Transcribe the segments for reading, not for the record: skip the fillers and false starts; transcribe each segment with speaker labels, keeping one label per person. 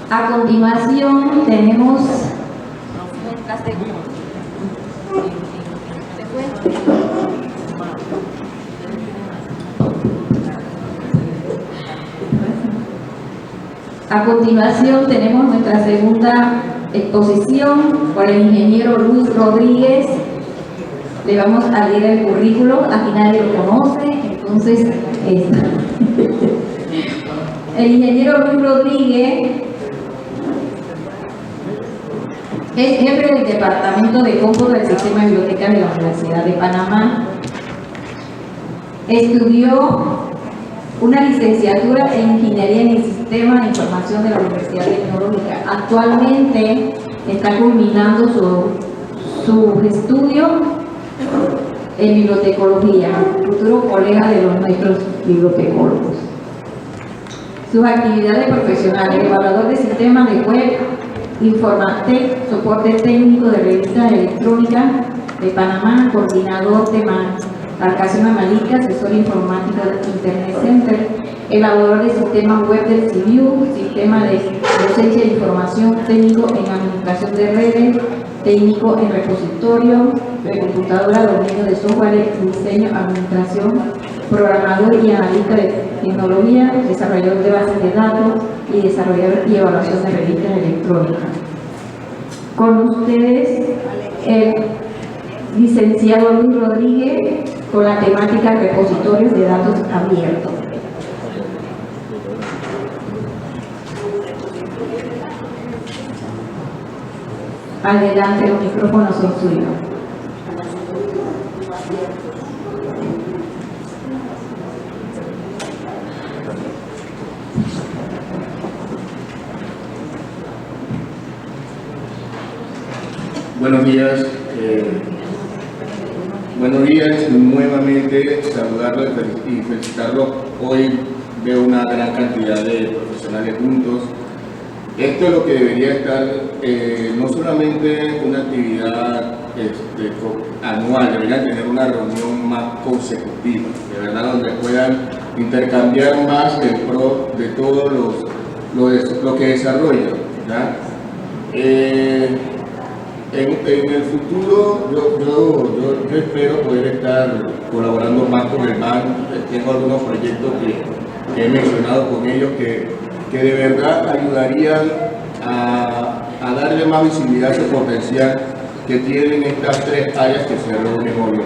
Speaker 1: A continuación tenemos nuestra segunda. A continuación tenemos nuestra segunda exposición por el ingeniero Luis Rodríguez. Le vamos a leer el currículo, aquí nadie lo conoce, entonces el ingeniero Luis Rodríguez es jefe del Departamento de Cómputo del Sistema de Bibliotecas de la Universidad de Panamá. Estudió una licenciatura en Ingeniería en el Sistema de Información de la Universidad Tecnológica. Actualmente está culminando su estudio en bibliotecología, futuro colega de los nuestros bibliotecólogos. Sus actividades profesionales: evaluador de sistemas de web, Informatec, soporte técnico de revistas electrónicas de Panamá, coordinador de marcación analítica, asesor informático de Internet Center, elaborador de sistemas web del CIBIU, sistema de docencia de información, técnico en administración de redes, técnico en repositorio de computadora, dominio de software, diseño, administración, programador y analista de tecnología, desarrollador de bases de datos y desarrollador y evaluación de revistas electrónicas. Con ustedes el licenciado Luis Rodríguez con la temática repositorios de datos abiertos. Adelante, los micrófonos son suyos.
Speaker 2: Buenos días. Buenos días, nuevamente saludarlos y felicitarlos. Hoy veo una gran cantidad de profesionales juntos. Esto es lo que debería estar, no solamente una actividad anual, deberían tener una reunión más consecutiva, de verdad, donde puedan intercambiar más el pro de todo lo que desarrollan, ¿ya? En el futuro yo espero poder estar colaborando más con el BAN. Tengo algunos proyectos que he mencionado con ellos que de verdad ayudarían a darle más visibilidad a ese potencial que tienen estas tres áreas que se reúnen hoy.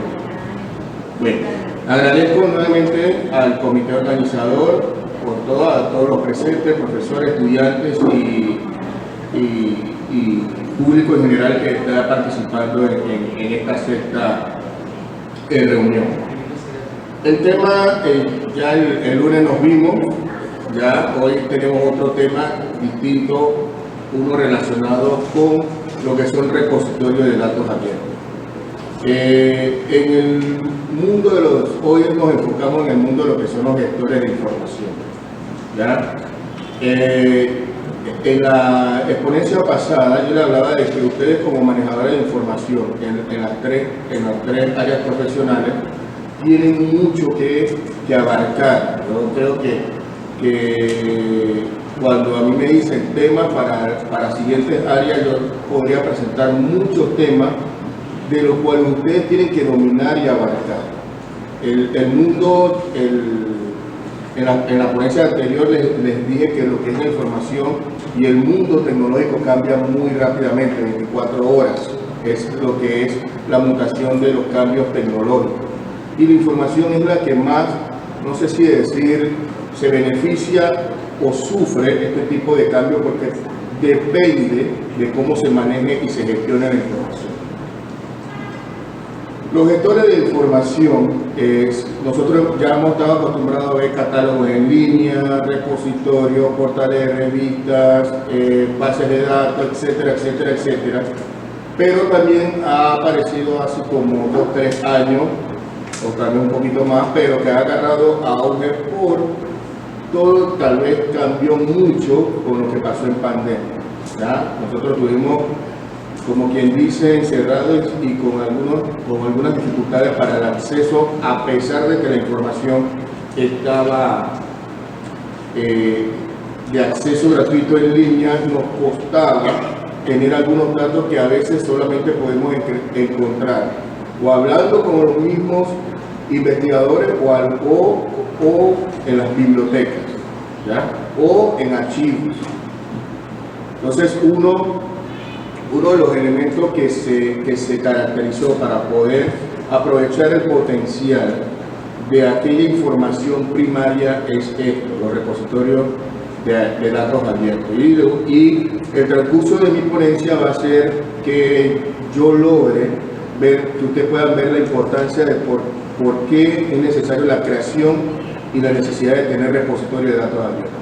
Speaker 2: Bueno, agradezco nuevamente al comité organizador por a todos los presentes, profesores, estudiantes y público en general que está participando en esta sexta reunión. El tema, ya el lunes nos vimos, ya hoy tenemos otro tema distinto, uno relacionado con lo que son repositorios de datos abiertos. En el mundo hoy nos enfocamos en el mundo de lo que son los gestores de información, ¿ya? En la exponencia pasada yo le hablaba de que ustedes como manejadores de información en las tres áreas profesionales tienen mucho que abarcar. Yo creo que cuando a mí me dicen temas para siguientes áreas, yo podría presentar muchos temas de los cuales ustedes tienen que dominar y abarcar. El mundo, en la ponencia anterior les dije que lo que es la información y el mundo tecnológico cambia muy rápidamente, 24 horas, es lo que es la mutación de los cambios tecnológicos. Y la información es la que más, no sé si decir, se beneficia o sufre este tipo de cambios porque depende de cómo se maneje y se gestione la información. Los gestores de información, nosotros ya hemos estado acostumbrados a ver catálogos en línea, repositorios, portales de revistas, bases de datos, etcétera, etcétera, etcétera. Pero también ha aparecido hace como 2 o 3 años, o tal vez un poquito más, pero que ha agarrado auge por todo, tal vez cambió mucho con lo que pasó en pandemia, ¿ya? Nosotros tuvimos, como quien dice, encerrados y con algunas dificultades para el acceso, a pesar de que la información estaba de acceso gratuito en línea nos costaba tener algunos datos que a veces solamente podemos encontrar o hablando con los mismos investigadores o en las bibliotecas, ¿ya? O en archivos. Entonces uno de los elementos que se caracterizó para poder aprovechar el potencial de aquella información primaria es esto, los repositorios de datos abiertos. Y el transcurso de mi ponencia va a ser que yo logre ver, que ustedes puedan ver la importancia de por qué es necesario la creación y la necesidad de tener repositorios de datos abiertos.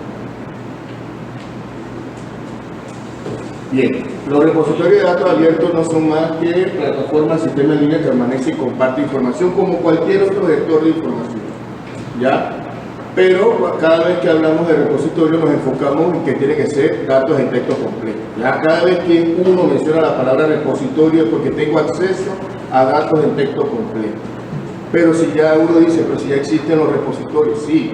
Speaker 2: Bien, los repositorios de datos abiertos no son más que plataformas, sistemas en línea que permanece y comparte información como cualquier otro gestor de información, ¿ya? Pero cada vez que hablamos de repositorio nos enfocamos en que tiene que ser datos en texto completo, ¿ya? Cada vez que uno menciona la palabra repositorio es porque tengo acceso a datos en texto completo. Pero si ya uno dice, pero si ya existen los repositorios, sí.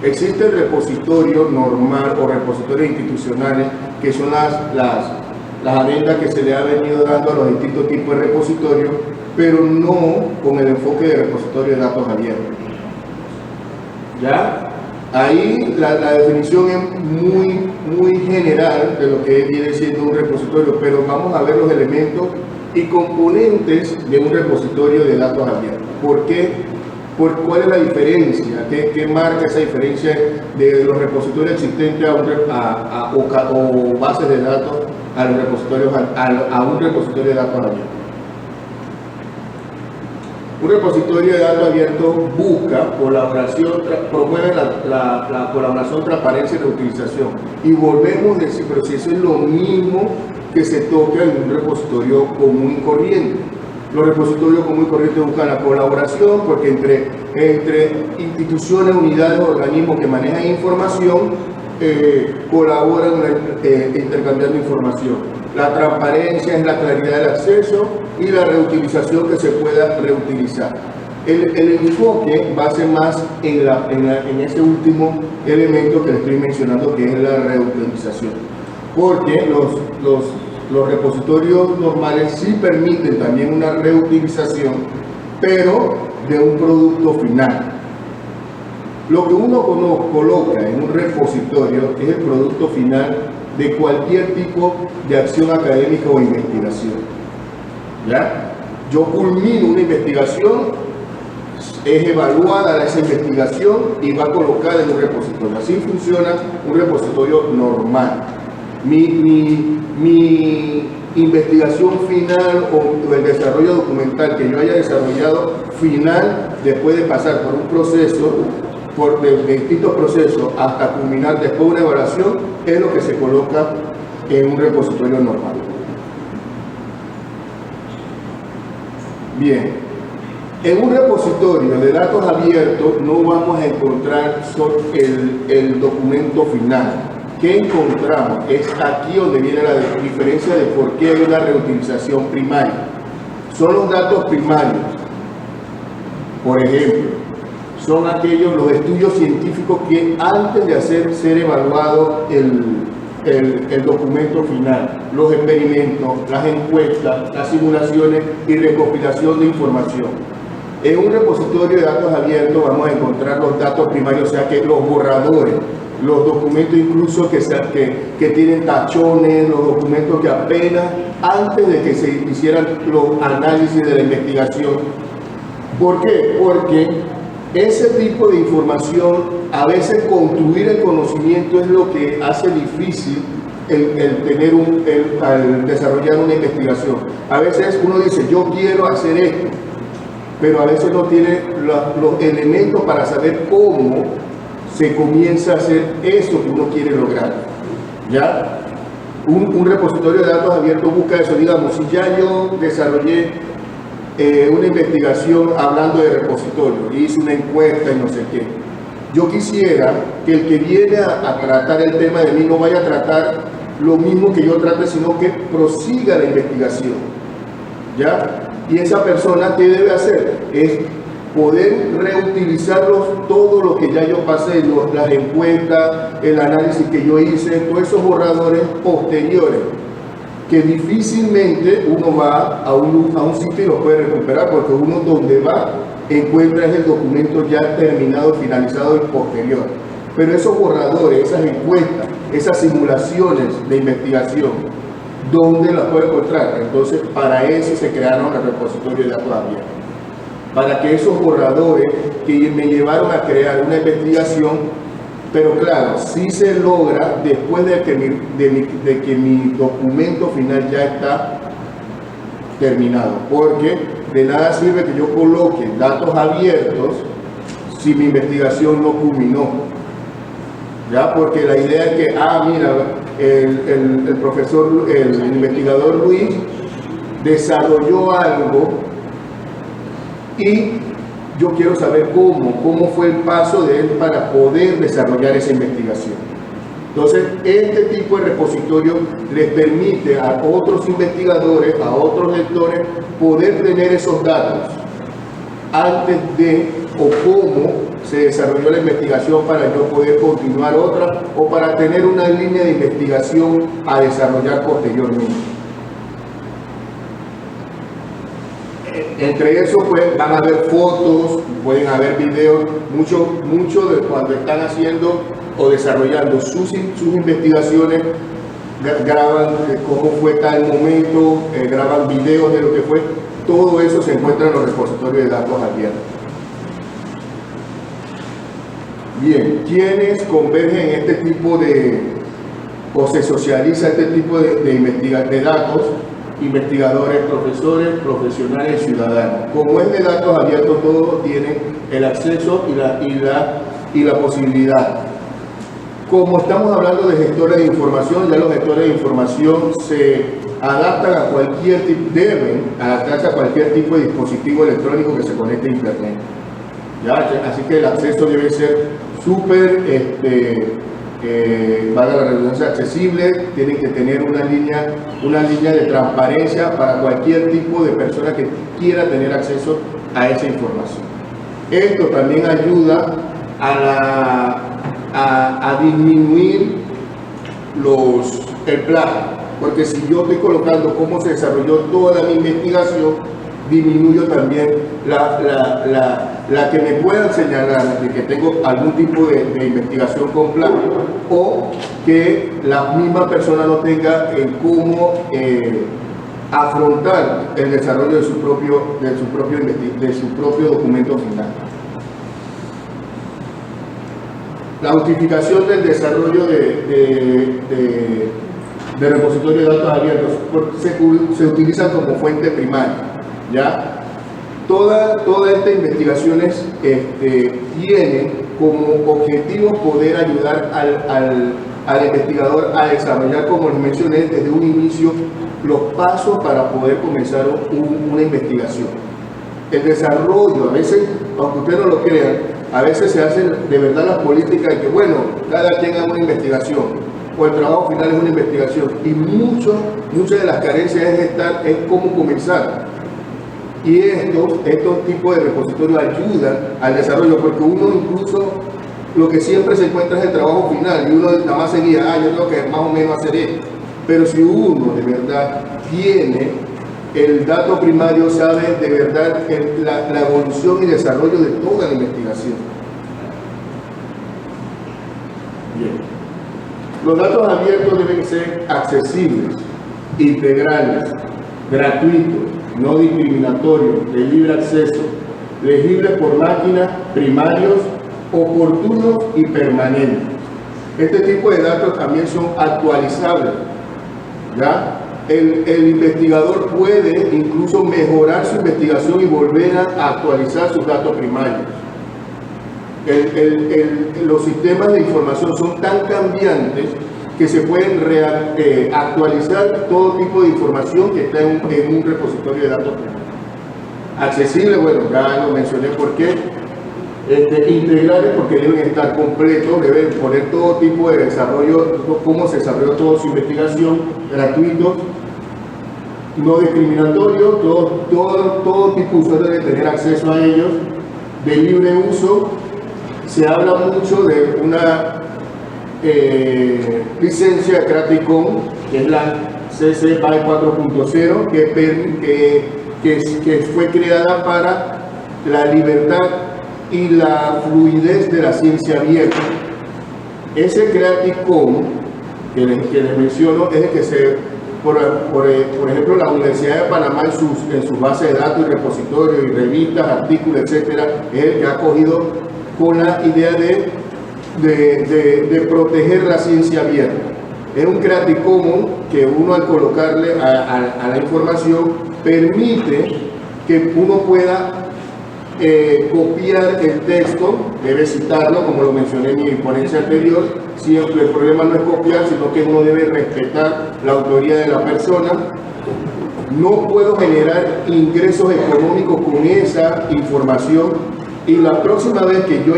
Speaker 2: Existe el repositorio normal o repositorios institucionales, que son las adendas que se le ha venido dando a los distintos tipos de repositorios, pero no con el enfoque de repositorio de datos abiertos. ¿Ya? Ahí la definición es muy general de lo que viene siendo un repositorio, pero vamos a ver los elementos y componentes de un repositorio de datos abiertos. ¿Por qué? ¿Cuál es la diferencia? ¿Qué marca esa diferencia de los repositorios existentes o bases de datos a los repositorios a un repositorio de datos abiertos? Un repositorio de datos abiertos busca colaboración, promueve la colaboración, transparencia y reutilización. Y volvemos a decir, pero si eso es lo mismo que se toca en un repositorio común y corriente. Los repositorios comunes y corrientes buscan la colaboración porque entre instituciones, unidades, organismos que manejan información colaboran intercambiando información. La transparencia es la claridad del acceso y la reutilización que se pueda reutilizar. El enfoque va a ser más en ese último elemento que les estoy mencionando, que es la reutilización. Porque los repositorios normales sí permiten también una reutilización, pero de un producto final. Lo que uno coloca en un repositorio es el producto final de cualquier tipo de acción académica o investigación. ¿Ya? Yo culmino una investigación, es evaluada esa investigación y va colocada en un repositorio. Así funciona un repositorio normal. Mi investigación final o el desarrollo documental que yo haya desarrollado final, después de pasar por un proceso, de distintos procesos hasta culminar después de una evaluación, es lo que se coloca en un repositorio normal. Bien, en un repositorio de datos abiertos no vamos a encontrar solo el documento final. ¿Qué encontramos? Es aquí donde viene la diferencia de por qué hay una reutilización primaria. Son los datos primarios. Por ejemplo, son los estudios científicos que antes de ser evaluado el documento final, los experimentos, las encuestas, las simulaciones y recopilación de información. En un repositorio de datos abiertos vamos a encontrar los datos primarios, o sea que los borradores, los documentos incluso que tienen tachones, los documentos que apenas antes de que se hicieran los análisis de la investigación. ¿Por qué? Porque ese tipo de información, a veces construir el conocimiento es lo que hace difícil al desarrollar una investigación. A veces uno dice, yo quiero hacer esto, pero a veces no tiene los elementos para saber cómo se comienza a hacer eso que uno quiere lograr. ¿Ya? Un repositorio de datos abiertos busca eso. Digamos, si ya yo desarrollé una investigación hablando de repositorio, hice una encuesta y no sé qué, yo quisiera que el que viene a tratar el tema de mí no vaya a tratar lo mismo que yo trate, sino que prosiga la investigación. ¿Ya? Y esa persona, ¿qué debe hacer? Es
Speaker 3: poder reutilizarlos, todo lo que ya yo pasé, las encuestas, el análisis que yo hice, todos esos borradores posteriores, que difícilmente uno va a un sitio y los puede recuperar, porque uno donde va encuentra el documento ya terminado, finalizado y posterior. Pero esos borradores, esas encuestas, esas simulaciones de investigación, ¿dónde las puede encontrar? Entonces, para eso se crearon los repositorios de datos abiertos. Para que esos borradores que me llevaron a crear una investigación, pero claro, sí se logra después de que mi documento final ya está terminado, porque de nada sirve que yo coloque datos abiertos si mi investigación no culminó, ¿ya? Porque la idea es que, mira, el investigador Luis desarrolló algo y yo quiero saber cómo fue el paso de él para poder desarrollar esa investigación. Entonces, este tipo de repositorio les permite a otros investigadores, a otros lectores, poder tener esos datos antes de o cómo se desarrolló la investigación para yo poder continuar otra o para tener una línea de investigación a desarrollar posteriormente. Entre eso pues, van a haber fotos, pueden haber videos, mucho de cuando están haciendo o desarrollando sus investigaciones, graban cómo fue tal momento, graban videos de lo que fue, todo eso se encuentra en los repositorios de datos abiertos. Bien, ¿quiénes convergen en este tipo o se socializa este tipo de datos? Investigadores, profesores, profesionales y ciudadanos. Como es de datos abiertos, todos tienen el acceso y la posibilidad. Como estamos hablando de gestores de información, ya los gestores de información se adaptan a deben adaptarse a cualquier tipo de dispositivo electrónico que se conecte a Internet. ¿Ya? Así que el acceso debe ser súper, valga la redundancia, accesible, tienen que tener una línea de transparencia para cualquier tipo de persona que quiera tener acceso a esa información. Esto también ayuda a disminuir el plagio, porque si yo estoy colocando cómo se desarrolló toda mi investigación, disminuyo también la que me puedan señalar de que tengo algún tipo de investigación con plagio o que la misma persona no tenga cómo afrontar el desarrollo de su propio documento final. La justificación del desarrollo de repositorio de datos abiertos se utiliza como fuente primaria, ¿ya? Todas estas investigaciones tienen como objetivo poder ayudar al investigador a desarrollar, como les mencioné, desde un inicio los pasos para poder comenzar una investigación. El desarrollo, a veces, aunque ustedes no lo crean, a veces se hacen de verdad las políticas de que, bueno, cada quien haga una investigación, o el trabajo final es una investigación, y muchas de las carencias es cómo comenzar. Y estos tipos de repositorios ayudan al desarrollo, porque uno incluso lo que siempre se encuentra es el trabajo final, y uno nada más seguía, yo tengo que más o menos hacer esto. Pero si uno de verdad tiene el dato primario, sabe de verdad la evolución y desarrollo de toda la investigación. Bien. Los datos abiertos deben ser accesibles, integrales, gratuitos, no discriminatorios, de libre acceso, legibles por máquinas, primarios, oportunos y permanentes. Este tipo de datos también son actualizables, ¿ya? El investigador puede incluso mejorar su investigación y volver a actualizar sus datos primarios. Los sistemas de información son tan cambiantes que se pueden actualizar todo tipo de información que está en un repositorio de datos primarios. Accesible, bueno, ya lo mencioné por qué. Integrales, porque deben estar completos, deben poner todo tipo de desarrollo, cómo se desarrolló toda su investigación, gratuitos, no discriminatorios, todo tipo de usuarios deben tener acceso a ellos, de libre uso, se habla mucho de una licencia de Creative Commons, que es la CC BY 4.0, que fue creada para la libertad y la fluidez de la ciencia abierta. Ese Creative Commons que les menciono es el que por ejemplo, la Universidad de Panamá en sus bases de datos y repositorios y revistas, artículos, etcétera, es el que ha cogido con la idea de proteger la ciencia abierta. Es un Creative Commons que uno, al colocarle a la información, permite que uno pueda copiar el texto, debe citarlo, como lo mencioné en mi ponencia anterior. Siempre el problema no es copiar, sino que uno debe respetar la autoría de la persona. No puedo generar ingresos económicos con esa información, y la próxima vez que yo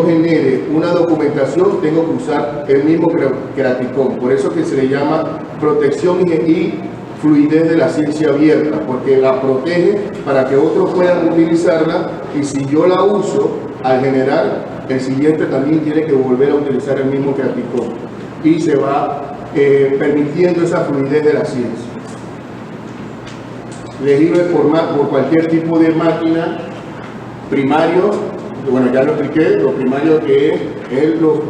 Speaker 3: genere una documentación, tengo que usar el mismo Creative Commons. Por eso que se le llama protección y fluidez de la ciencia abierta, porque la protege para que otros puedan utilizarla, y si yo la uso al generar, el siguiente también tiene que volver a utilizar el mismo Creative Commons, y se va permitiendo esa fluidez de la ciencia. Legible por cualquier tipo de máquina. Primario, bueno, ya lo expliqué, lo primario que es los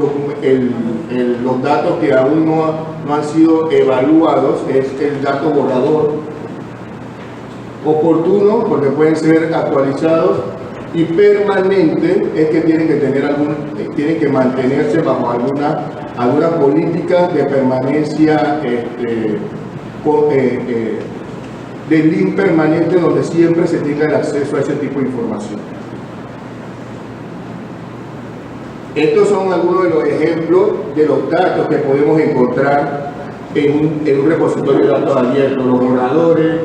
Speaker 3: datos que aún no han sido evaluados, es el dato borrador. Oportuno, porque pueden ser actualizados, y permanente es que tienen que mantenerse bajo alguna política de permanencia de link permanente, donde siempre se tenga el acceso a ese tipo de información. Estos son algunos de los ejemplos de los datos que podemos encontrar en un repositorio de datos abiertos: los borradores,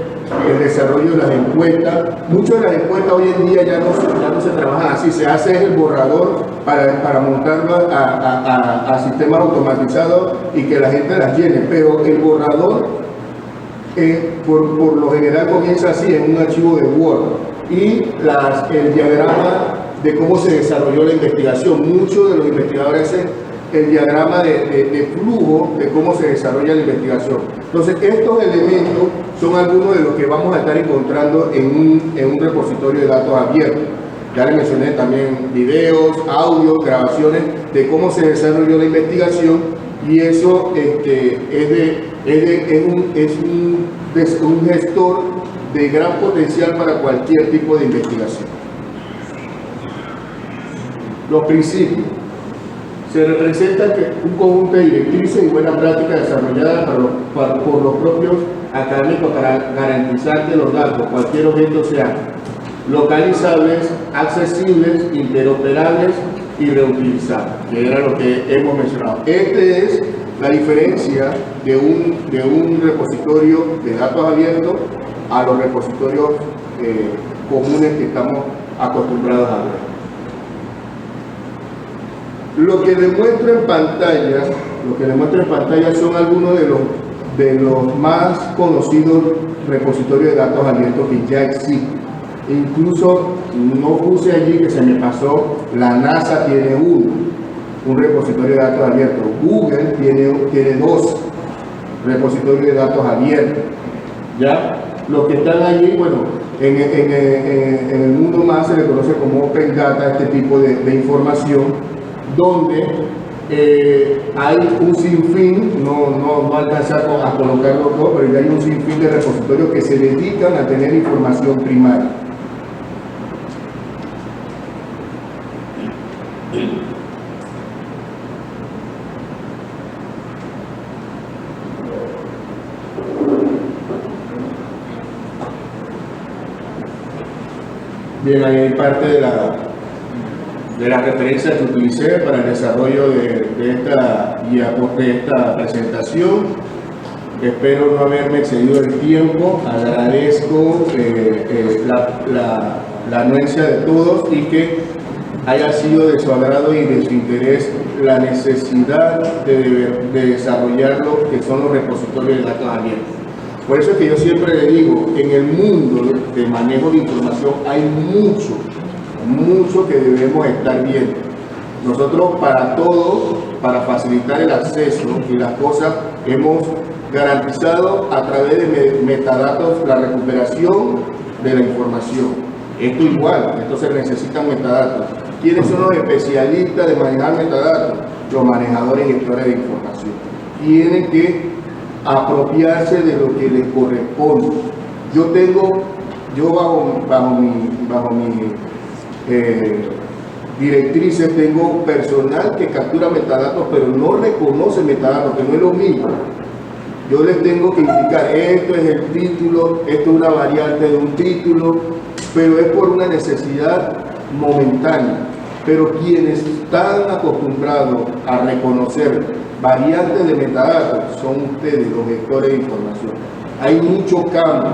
Speaker 3: el desarrollo de las encuestas. Muchas de las encuestas hoy en día ya no se trabajan así, se hace el borrador para montarlo a sistemas automatizados y que la gente las llene, pero el borrador por lo general comienza así, en un archivo de Word, y el diagrama de cómo se desarrolló la investigación. Muchos de los investigadores hacen el diagrama de flujo de cómo se desarrolla la investigación. Entonces, estos elementos son algunos de los que vamos a estar encontrando en un repositorio de datos abiertos. Ya les mencioné también videos, audios, grabaciones de cómo se desarrolló la investigación, y eso es un gestor de gran potencial para cualquier tipo de investigación. Los principios. Se representa un conjunto de directrices y buenas prácticas desarrolladas por los propios académicos para garantizar que los datos, cualquier objeto, sean localizables, accesibles, interoperables y reutilizables, que era lo que hemos mencionado. Esta es la diferencia de un repositorio de datos abiertos a los repositorios comunes que estamos acostumbrados a ver. Lo que les muestro en pantalla son algunos de los más conocidos repositorios de datos abiertos que ya existen. Incluso no puse allí, que se me pasó, la NASA tiene un repositorio de datos abiertos. Google tiene 2 repositorios de datos abiertos. ¿Ya? Los que están allí, bueno, en el mundo más se le conoce como Open Data, este tipo de información, donde hay un sinfín, no alcanza a colocarlo todo, pero ya hay un sinfín de repositorios que se dedican a tener información primaria. Bien, ahí hay parte de la referencia que utilicé para el desarrollo de esta presentación. Espero no haberme excedido el tiempo. Agradezco la anuencia de todos, y que haya sido de su agrado y de su interés la necesidad de desarrollar lo que son los repositorios de datos abiertos. Por eso es que yo siempre le digo, en el mundo de manejo de información hay mucho que debemos estar viendo. Nosotros para todo, para facilitar el acceso y las cosas, hemos garantizado a través de metadatos la recuperación de la información. Esto igual, esto se necesitan metadatos. ¿Quiénes son los especialistas de manejar metadatos? Los manejadores y gestores de información. Tienen que apropiarse de lo que les corresponde. Yo bajo mi directrices tengo personal que captura metadatos, pero no reconoce metadatos, que no es lo mismo. Yo les tengo que indicar, esto es el título, esto es una variante de un título, pero es por una necesidad momentánea. Pero quienes están acostumbrados a reconocer variantes de metadatos son ustedes, los gestores de información. Hay mucho campo,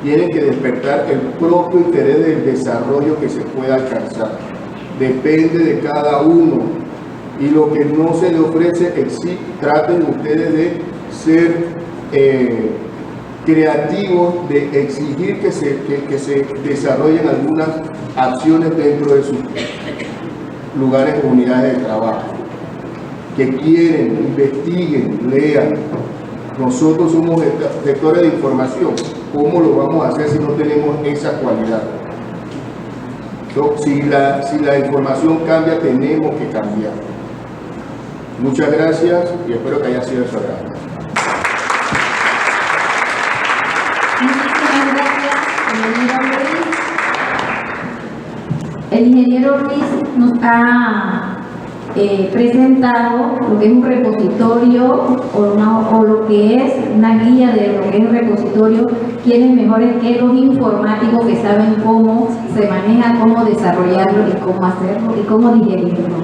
Speaker 3: tienen que despertar el propio interés del desarrollo que se pueda alcanzar. Depende de cada uno, y lo que no se le ofrece, traten ustedes de ser creativos, de exigir que se desarrollen algunas acciones dentro de sus lugares o unidades de trabajo, que quieren, investiguen, lean. Nosotros somos gestores de información. ¿Cómo lo vamos a hacer si no tenemos esa cualidad? Si la información cambia, tenemos que cambiar. Muchas gracias y espero que haya sido de su agrado.
Speaker 1: Muchísimas gracias, ingeniero Luis. El ingeniero Luis nos ha presentado lo que es un repositorio o lo que es una guía de lo que es un repositorio, quienes mejores que los informáticos que saben cómo se maneja, cómo desarrollarlo y cómo hacerlo y cómo digerirlo.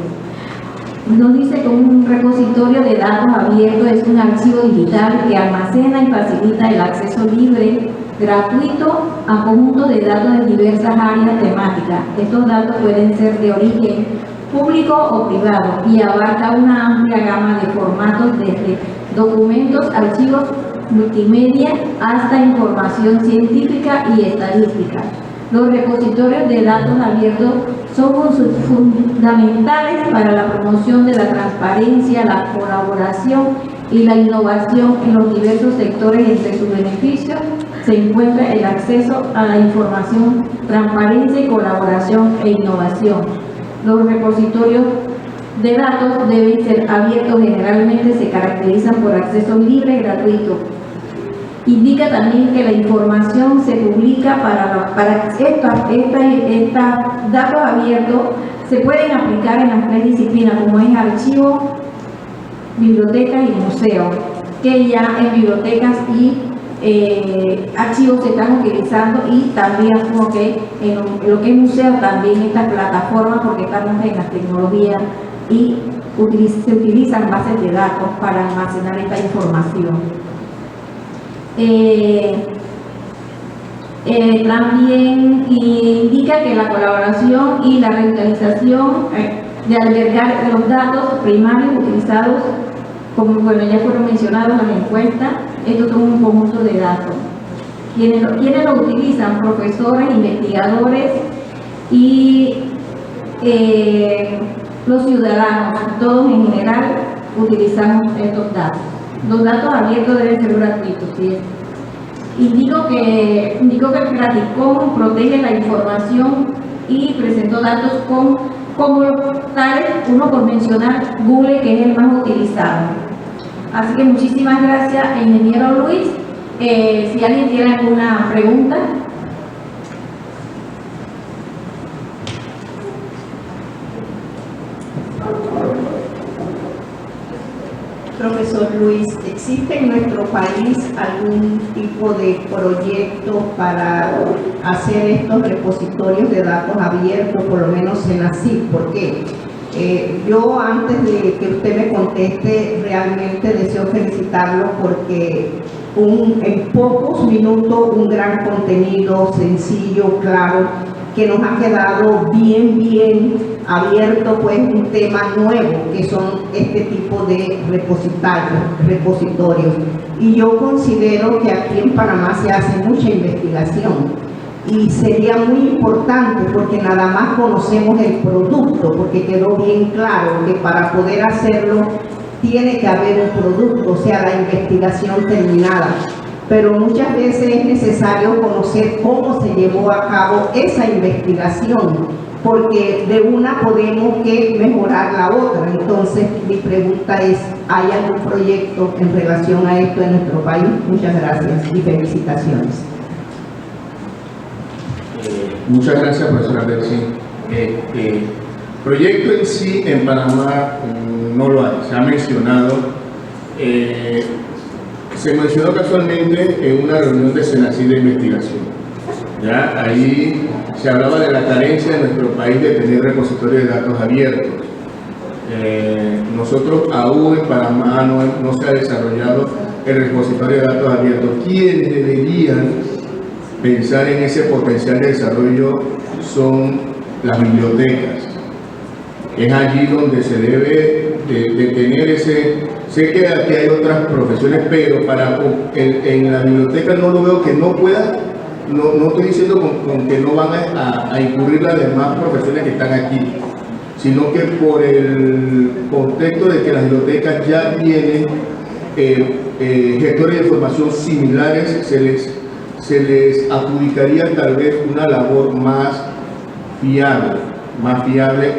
Speaker 1: Nos dice que un repositorio de datos abierto es un archivo digital que almacena y facilita el acceso libre, gratuito a conjuntos de datos de diversas áreas temáticas. Estos datos pueden ser de origen público o privado y abarca una amplia gama de formatos desde documentos, archivos multimedia hasta información científica y estadística. Los repositorios de datos abiertos son fundamentales para la promoción de la transparencia, la colaboración y la innovación en los diversos sectores. Entre sus beneficios se encuentra el acceso a la información, transparencia, colaboración e innovación. Los repositorios de datos deben ser abiertos, generalmente se caracterizan por acceso libre y gratuito. Indica también que la información se publica para estos datos abiertos se pueden aplicar en las tres disciplinas, como es archivo, bibliotecas y museo, que ya en bibliotecas y archivos se están utilizando, y también como que en lo que es museo también estas plataformas, porque estamos en las tecnologías y se utilizan bases de datos para almacenar esta información. También indica que la colaboración y la revitalización de albergar los datos primarios utilizados, como ya fueron mencionados en la encuesta, estos son un conjunto de datos. Quienes lo utilizan, profesores, investigadores y los ciudadanos, todos en general utilizamos estos datos. Los datos abiertos deben ser gratuitos, ¿sí? Indico que el Graticom protege la información y presentó datos como tales, uno por mencionar Google, que es el más utilizado. Así que muchísimas gracias, ingeniero Luis. Si alguien tiene alguna pregunta.
Speaker 4: Profesor Luis, ¿existe en nuestro país algún tipo de proyecto para hacer estos repositorios de datos abiertos, por lo menos en ASIC? ¿Por qué? Yo, antes de que usted me conteste, realmente deseo felicitarlo porque en pocos minutos un gran contenido sencillo, claro, que nos ha quedado bien abierto, pues un tema nuevo que son este tipo de repositorios. Y yo considero que aquí en Panamá se hace mucha investigación, y sería muy importante porque nada más conocemos el producto, porque quedó bien claro que para poder hacerlo tiene que haber un producto, o sea, la investigación terminada. Pero muchas veces es necesario conocer cómo se llevó a cabo esa investigación, porque de una podemos que mejorar la otra. Entonces, mi pregunta es, ¿hay algún proyecto en relación a esto en nuestro país? Muchas gracias y felicitaciones.
Speaker 3: Muchas gracias, profesora Betsy. Proyecto en sí en Panamá no lo hay, se ha mencionado. Se mencionó casualmente en una reunión de Senacid de investigación. ¿Ya? Ahí se hablaba de la carencia de nuestro país de tener repositorios de datos abiertos. Nosotros aún en Panamá no se ha desarrollado el repositorio de datos abiertos. ¿Quiénes deberían pensar en ese potencial de desarrollo? Son las bibliotecas. Es allí donde se debe de tener ese... Sé que aquí hay otras profesiones, pero en la biblioteca no lo veo que no pueda, no estoy diciendo con que no van a incurrir las demás profesiones que están aquí, sino que por el contexto de que las bibliotecas ya tienen gestores de información similares, se les adjudicaría tal vez una labor más fiable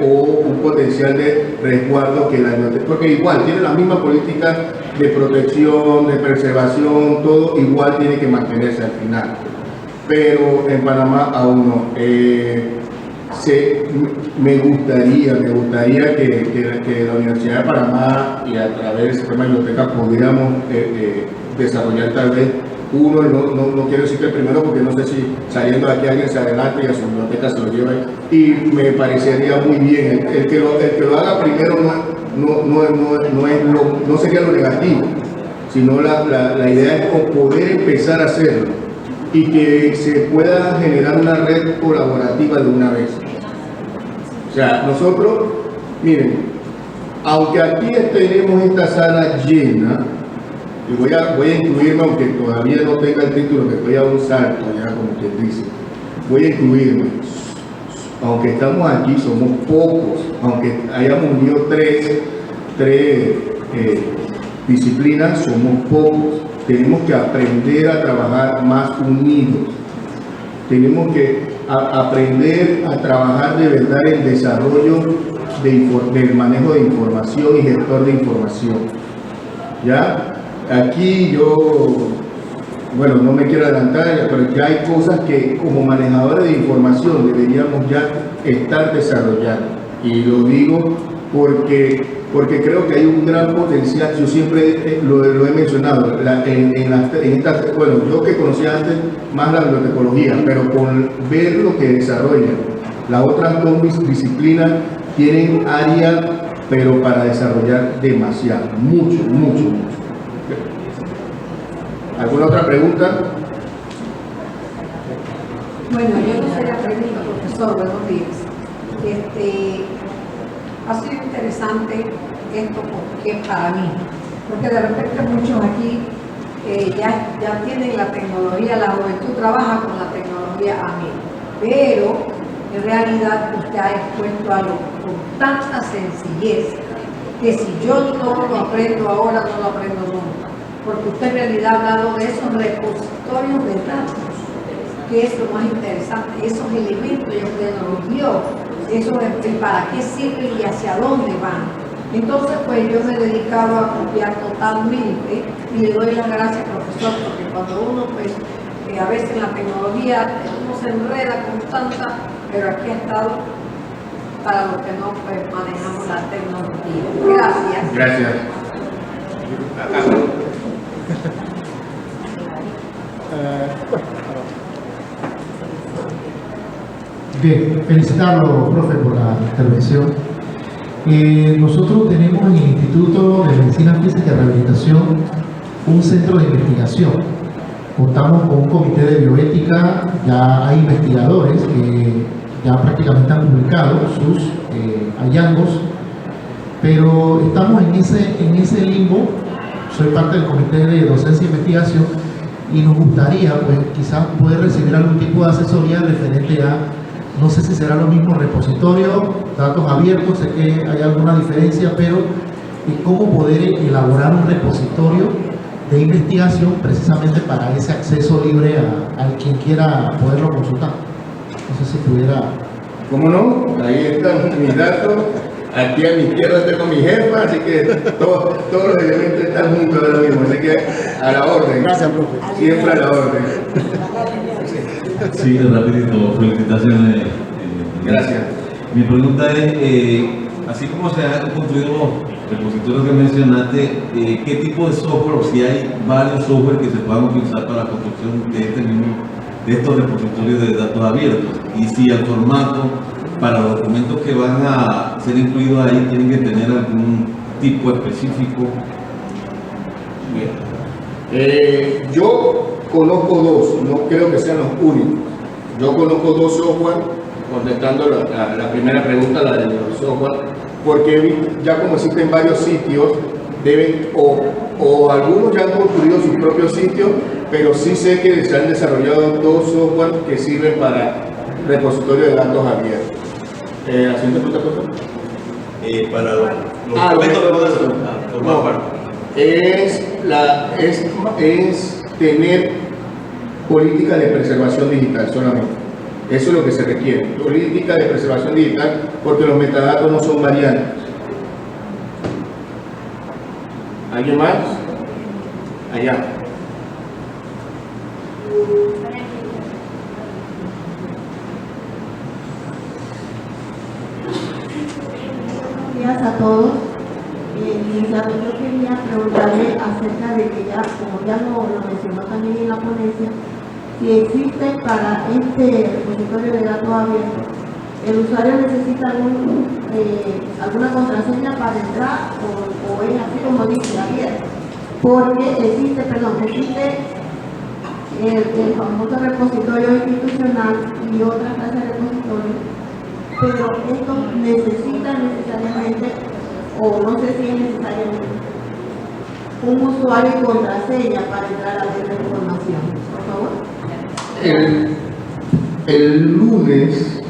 Speaker 3: o un potencial de resguardo que la biblioteca, porque igual tiene la misma política de protección, de preservación, todo igual tiene que mantenerse al final. Pero en Panamá aún no. Me gustaría que la Universidad de Panamá y a través del sistema de biblioteca pudiéramos desarrollar tal vez uno, no quiero decir que el primero, porque no sé si saliendo de aquí alguien se adelanta y a su biblioteca se lo lleva, y me parecería muy bien. El que lo haga primero no sería lo negativo, sino la idea es poder empezar a hacerlo y que se pueda generar una red colaborativa de una vez. O sea, nosotros, miren, aunque aquí tenemos esta sala llena, y voy a incluirme, aunque todavía no tenga el título, que estoy a un salto ya, como quien dice, voy a incluirme. Aunque estamos aquí, somos pocos, aunque hayamos unido tres disciplinas, somos pocos. Tenemos que aprender a trabajar más unidos. Tenemos que aprender a trabajar de verdad el desarrollo del manejo de información y gestor de información. ¿Ya? Aquí yo, bueno, no me quiero adelantar, pero ya hay cosas que como manejadores de información deberíamos ya estar desarrollando. Y lo digo porque creo que hay un gran potencial. Yo siempre lo he mencionado, bueno, yo que conocía antes más la bibliotecología, pero con ver lo que desarrollan las otras dos disciplinas, tienen área, pero para desarrollar demasiado, mucho. ¿Alguna otra pregunta?
Speaker 5: Bueno, yo no sé la pregunta, profesor, buenos días. Ha sido interesante esto porque para mí, porque de repente muchos aquí ya tienen la tecnología, la juventud trabaja con la tecnología a mí, pero en realidad usted ha expuesto algo con tanta sencillez que si yo no lo aprendo ahora, no lo aprendo nunca, porque usted en realidad ha hablado de esos repositorios de datos, que es lo más interesante, esos elementos, ya usted nos los dio, eso es para qué sirven y hacia dónde van. Entonces, pues yo me he dedicado a copiar totalmente y le doy las gracias, profesor, porque cuando uno, pues, a veces en la tecnología, uno se enreda con tanta, pero aquí ha estado para los que no, pues, manejamos la tecnología. Gracias.
Speaker 6: Bien, felicitarlo, profe, por la intervención. Nosotros tenemos en el Instituto de Medicina Física y Rehabilitación un centro de investigación. Contamos con un comité de bioética, ya hay investigadores que ya prácticamente han publicado sus hallazgos, pero estamos en ese limbo. Soy parte del comité de docencia e investigación y nos gustaría, pues, quizás poder recibir algún tipo de asesoría referente a, no sé si será lo mismo repositorio, datos abiertos, sé que hay alguna diferencia, pero cómo poder elaborar un repositorio de investigación precisamente para ese acceso libre a quien quiera poderlo consultar. No sé si pudiera...
Speaker 3: ¿Cómo no? Ahí están mis datos. Aquí a mi izquierda tengo mi jefa, así que todos los elementos están juntos ahora mismo. Así que a la orden.
Speaker 6: Gracias, profe.
Speaker 3: Siempre a la orden.
Speaker 7: Sí, rapidito, felicitaciones.
Speaker 3: Gracias.
Speaker 7: Mi pregunta es, así como se han construido los repositorios que mencionaste, ¿qué tipo de software, o si hay varios software que se puedan utilizar para la construcción de estos repositorios de datos abiertos? Y si el formato para los documentos que van a ser incluidos ahí tienen que tener algún tipo específico.
Speaker 3: Bien. Yo conozco dos, no creo que sean los únicos. Yo conozco dos software, contestando la primera pregunta, la de los software, porque ya como existen varios sitios, deben, o algunos ya han construido sus propios sitios, pero sí sé que se han desarrollado dos software que sirven para repositorio de datos abiertos. ¿La siguiente pregunta, por favor?
Speaker 7: Para los
Speaker 3: documentos es tener política de preservación digital solamente. Eso es lo que se requiere, política de preservación digital, porque los metadatos no son variantes. ¿Alguien más? Allá.
Speaker 8: Buenos días a todos. Licenciado, yo quería preguntarle acerca de que ya, como ya lo mencionó también en la ponencia, si existe para este repositorio de datos abiertos, el usuario necesita alguna contraseña para entrar o es así como dice abierto, porque existe el famoso repositorio institucional y otra clase de repositorios, pero esto necesita necesariamente, o no sé si es necesario, un usuario y contraseña para entrar a ver la información. Por favor.
Speaker 3: El lunes,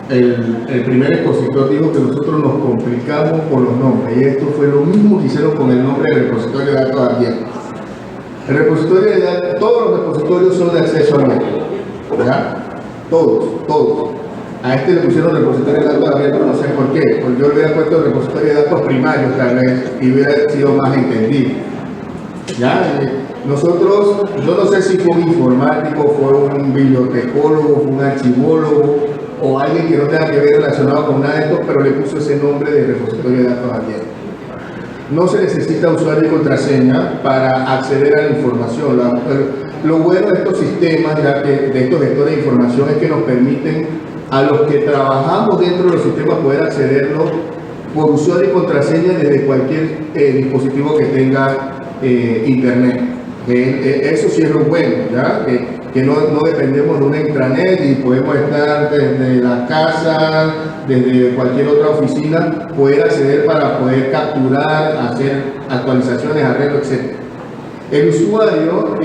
Speaker 3: el primer expositor dijo que nosotros nos complicamos con los nombres, y esto fue lo mismo que hicieron con el nombre del repositorio de datos abiertos. El repositorio de datos, todos los repositorios son de acceso abierto, ¿ya? Todos. A este le pusieron repositorio de datos abiertos, no sé por qué, porque yo le hubiera puesto repositorio de datos primarios tal vez, y hubiera sido más entendido. ¿Ya? Nosotros, yo no sé si fue un informático, fue un bibliotecólogo, fue un archivólogo o alguien que no tenga que ver relacionado con nada de esto, pero le puso ese nombre de repositorio de datos abiertos. No se necesita usuario y contraseña para acceder a la información. Lo bueno de estos sistemas, de estos gestores de información, es que nos permiten a los que trabajamos dentro de los sistemas poder accederlo por usuario y contraseña desde cualquier dispositivo que tenga internet. Eso sí es lo bueno, ¿ya? Que no dependemos de una intranet y podemos estar desde la casa, desde cualquier otra oficina, poder acceder para poder capturar, hacer actualizaciones, arreglos, etc. El usuario,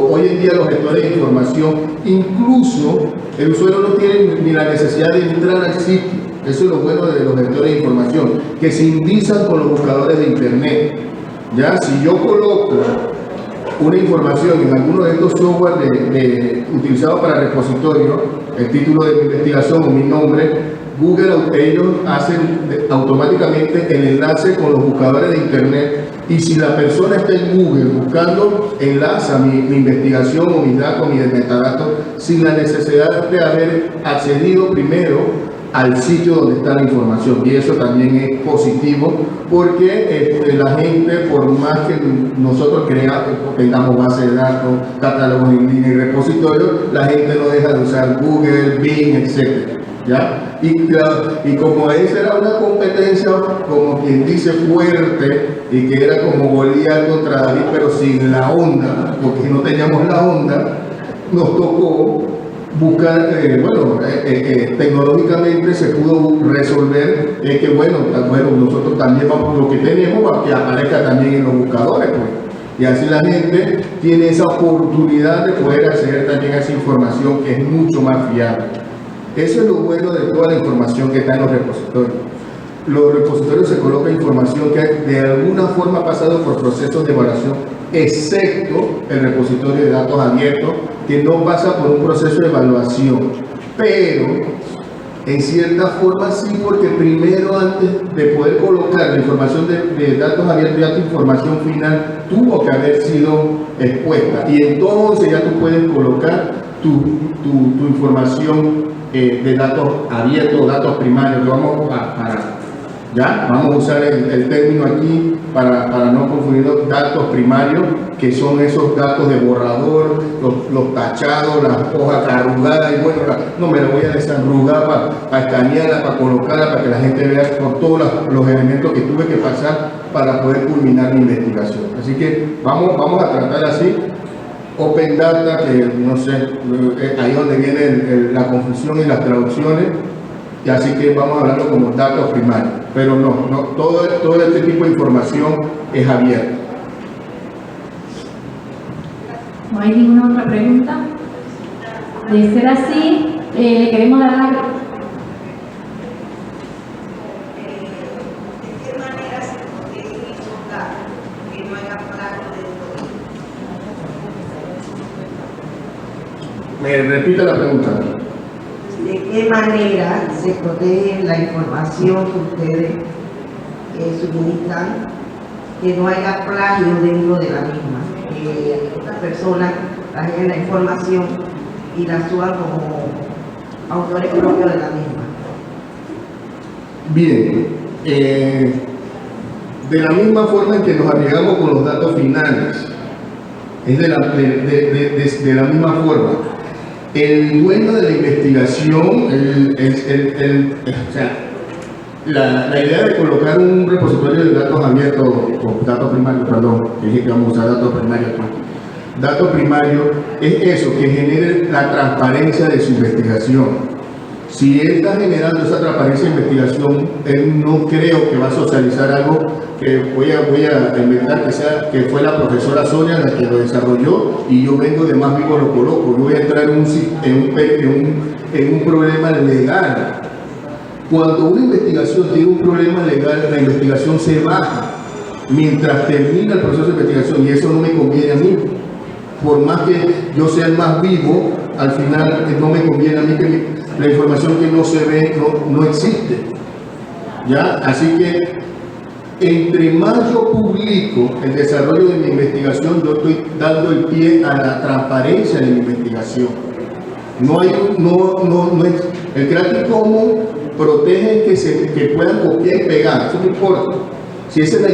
Speaker 3: hoy en día los gestores de información, incluso el usuario no tiene ni la necesidad de entrar al sitio. Eso es lo bueno de los gestores de información, que se indizan con los buscadores de internet. Ya, si yo coloco una información en alguno de estos software utilizados para repositorio, el título de mi investigación o mi nombre, Google, ellos hacen automáticamente el enlace con los buscadores de internet, y si la persona está en Google buscando, enlaza mi investigación o mis datos, mis metadatos, sin la necesidad de haber accedido primero al sitio donde está la información. Y eso también es positivo, porque la gente, por más que nosotros tengamos base de datos, catálogos en línea y repositorios, la gente no deja de usar Google, Bing, etc. ¿Ya? Y como esa era una competencia, como quien dice, fuerte, y que era como Goliat contra David, pero sin la onda, porque no teníamos la onda, nos tocó buscar, tecnológicamente se pudo resolver, que nosotros también vamos, lo que tenemos, para que aparezca también en los buscadores, pues. Y así la gente tiene esa oportunidad de poder acceder también a esa información que es mucho más fiable. Eso es lo bueno de toda la información que está en los repositorios. Los repositorios se coloca información que de alguna forma ha pasado por procesos de evaluación, excepto el repositorio de datos abiertos, que no pasa por un proceso de evaluación. Pero en cierta forma sí, porque primero, antes de poder colocar la información de datos abiertos, ya tu información final tuvo que haber sido expuesta. Y entonces ya tú puedes colocar tu información de datos abiertos, datos primarios. Vamos vamos a usar el término aquí para no confundir los datos primarios, que son esos datos de borrador, los tachados, las hojas arrugadas, y bueno, no me la voy a desarrugar para escanearla, para colocarla, para que la gente vea por todos los elementos que tuve que pasar para poder culminar mi investigación. Así que vamos a tratar así. Open Data, que no sé, ahí donde viene la confusión y las traducciones, y así que vamos a hablarlo como datos primarios, pero no, todo este tipo de información es abierta.
Speaker 1: ¿No hay ninguna otra pregunta? De ser así, le queremos dar la...
Speaker 9: ¿De qué manera se protegen esos datos que no haya plagio de
Speaker 3: ¿Me repite la pregunta?
Speaker 9: ¿De qué manera se protege la información que ustedes suministran, que no haya plagio dentro de la misma? Que estas personas trajen la información y la suban como autores propios de la misma.
Speaker 3: Bien, de la misma forma en que nos arriesgamos con los datos finales, es de la misma forma. El dueño de la investigación, la idea de colocar un repositorio de datos abiertos, o datos primarios, perdón, que dije que vamos a usar datos primarios aquí. Datos primarios es eso, que genere la transparencia de su investigación. Si él está generando esa transparencia de investigación, él no creo que va a socializar algo que voy a inventar que fue la profesora Sonia la que lo desarrolló y yo vengo de más vivo lo coloco. Yo voy a entrar en un problema legal. Cuando una investigación tiene un problema legal, la investigación se baja mientras termina el proceso de investigación y eso no me conviene a mí. Por más que yo sea el más vivo, al final no me conviene a mí que la información que no se ve no existe. ¿Ya? Así que entre más yo publico el desarrollo de mi investigación, yo estoy dando el pie a la transparencia de mi investigación. El Creative Commons protege que puedan copiar y pegar, eso no importa. Si esa es la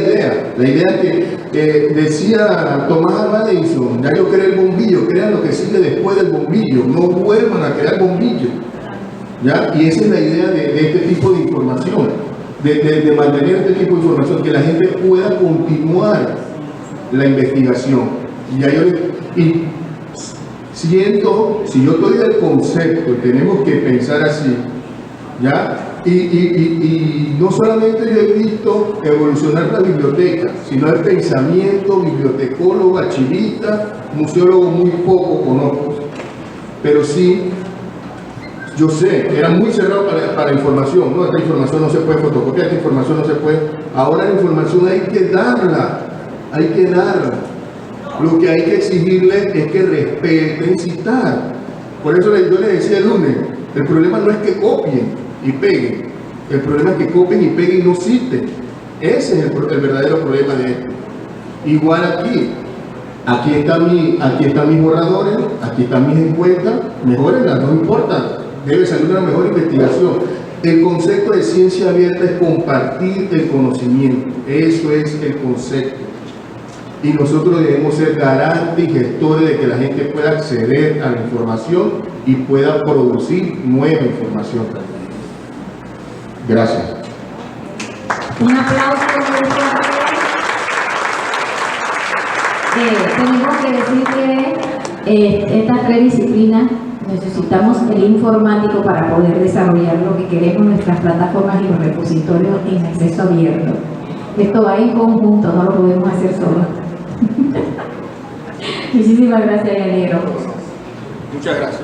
Speaker 3: idea que decía Tomás Alva Edison, ya yo creé el bombillo, crean lo que sigue después del bombillo, no vuelvan a crear bombillo. ¿Ya? Y esa es la idea de este tipo de información, de mantener este tipo de información, que la gente pueda continuar la investigación. Y siento, si yo estoy del concepto, tenemos que pensar así, ¿ya? Y no solamente yo he visto evolucionar la biblioteca, sino el pensamiento bibliotecólogo, archivista, museólogo muy poco conozco, pero sí, yo sé, era muy cerrado para información, ¿no? Esta información no se puede fotocopiar, esta información no se puede. Ahora la información hay que darla. Lo que hay que exigirle es que respeten citar. Por eso yo les decía el lunes, el problema no es que copien y peguen, el problema es que copien y peguen y no citen. Ese es el verdadero problema de esto. Igual aquí están mis borradores, aquí están mis encuestas, mejórenlas, no importa. Debe salir una mejor investigación. El concepto de ciencia abierta es compartir el conocimiento. Eso es el concepto. Y nosotros debemos ser garantes y gestores de que la gente pueda acceder a la información y pueda producir nueva información también. Gracias.
Speaker 1: Un aplauso. Tenemos que decir que estas tres disciplinas necesitamos el informático para poder desarrollar lo que queremos, nuestras plataformas y los repositorios en acceso abierto. Esto va en conjunto, no lo podemos hacer solos. Muchísimas gracias, ingeniero.
Speaker 3: Muchas gracias.